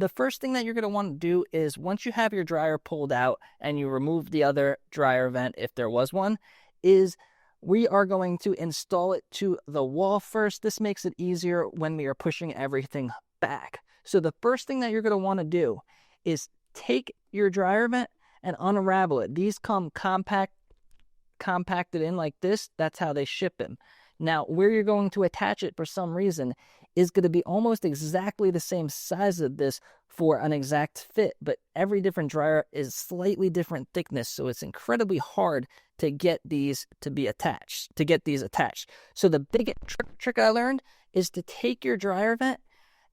The first thing that you're going to want to do is once you have your dryer pulled out and you remove the other dryer vent, if there was one, is we are going to install it to the wall first. This makes it easier when we are pushing everything back. So the first thing that you're going to want to do is take your dryer vent and unravel it. These come compacted in like this. That's how they ship them. Now, where you're going to attach it for some reason is going to be almost exactly the same size of this for an exact fit, but every different dryer is slightly different thickness, so it's incredibly hard to get these to be attached, So the big trick I learned is to take your dryer vent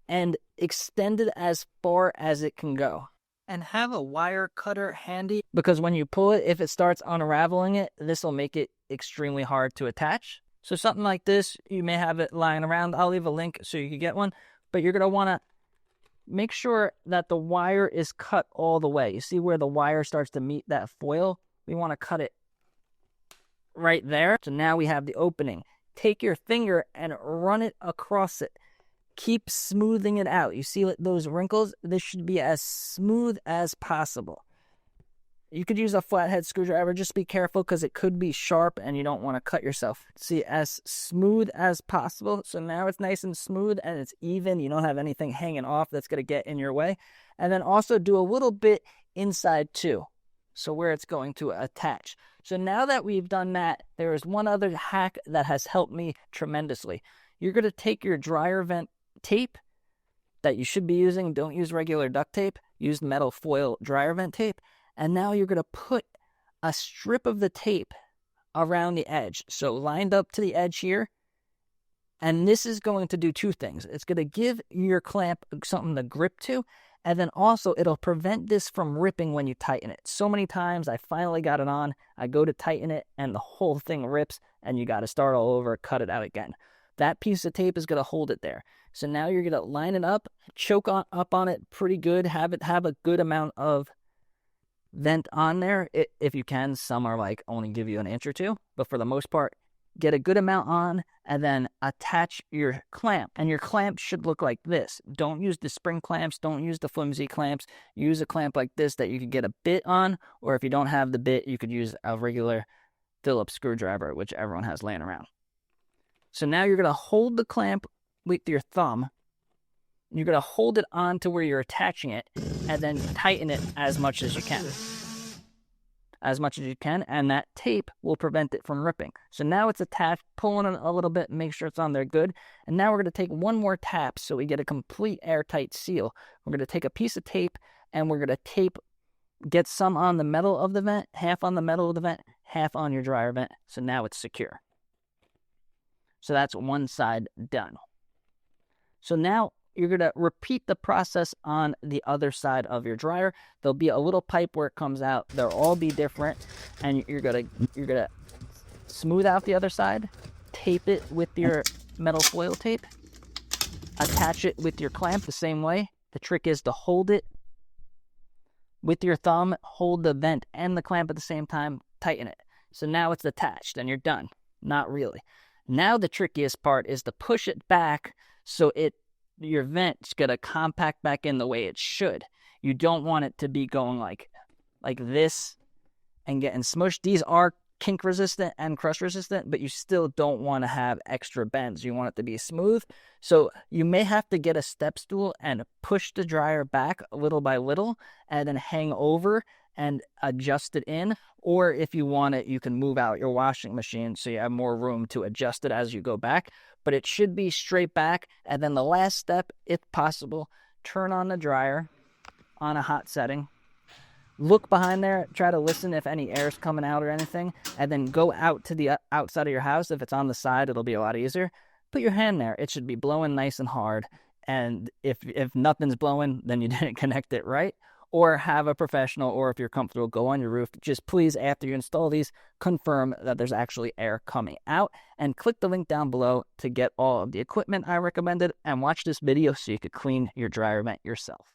and extend it as far as it can go. And have a wire cutter handy, because when you pull it, if it starts unraveling it, this will make it extremely hard to attach. So something like this, you may have it lying around. I'll leave a link so you can get one. But you're going to want to make sure that the wire is cut all the way. You see where the wire starts to meet that foil? We want to cut it right there. So now we have the opening. Take your finger and run it across it. Keep smoothing it out. You see those wrinkles? This should be as smooth as possible. You could use a flathead screwdriver. Just be careful because it could be sharp and you don't want to cut yourself. See, as smooth as possible. So now it's nice and smooth and it's even. You don't have anything hanging off that's going to get in your way. And then also do a little bit inside too. So where it's going to attach. So now that we've done that, there is one other hack that has helped me tremendously. You're going to take your dryer vent tape that you should be using. Don't use regular duct tape. Use metal foil dryer vent tape. And now you're going to put a strip of the tape around the edge. So lined up to the edge here. And this is going to do two things. It's going to give your clamp something to grip to. And then also it'll prevent this from ripping when you tighten it. So many times I finally got it on. I go to tighten it and the whole thing rips. And you got to start all over, cut it out again. That piece of tape is going to hold it there. So now you're going to line it up, choke up on it pretty good. Have a good amount of vent on there if you can. Some are like only give you an inch or two, but for the most part, get a good amount on and then attach your clamp. And your clamp should look like this. Don't use the spring clamps. Don't use the flimsy clamps. Use a clamp like this that you could get a bit on, or if you don't have the bit, you could use a regular Phillips screwdriver, which everyone has laying around. So now you're going to hold the clamp with your thumb. You're going to hold it on to where you're attaching it and then tighten it as much as you can. And that tape will prevent it from ripping. So now it's attached, pulling it a little bit, make sure it's on there good. And now we're going to take one more tap so we get a complete airtight seal. We're going to take a piece of tape and we're going to get some on the metal of the vent, half on the metal of the vent, half on your dryer vent. So now it's secure. So that's one side done. So now you're going to repeat the process on the other side of your dryer. There'll be a little pipe where it comes out. They'll all be different. And you're going to smooth out the other side, tape it with your metal foil tape, attach it with your clamp the same way. The trick is to hold it with your thumb, hold the vent and the clamp at the same time, tighten it. So now it's attached and you're done. Not really. Now the trickiest part is to push it back so your vent's going to compact back in the way it should. You don't want it to be going like this and getting smushed. These are kink resistant and crush resistant, but you still don't want to have extra bends. You want it to be smooth. So you may have to get a step stool and push the dryer back little by little and then hang over and adjust it in. Or if you want it, you can move out your washing machine so you have more room to adjust it as you go back. But it should be straight back. And then the last step, if possible, turn on the dryer on a hot setting. Look behind there, try to listen if any air is coming out or anything, and then go out to the outside of your house. If it's on the side, it'll be a lot easier. Put your hand there. It should be blowing nice and hard. And if nothing's blowing, then you didn't connect it right. Or have a professional, or if you're comfortable, go on your roof. Just please, after you install these, confirm that there's actually air coming out. And click the link down below to get all of the equipment I recommended. And watch this video so you could clean your dryer vent yourself.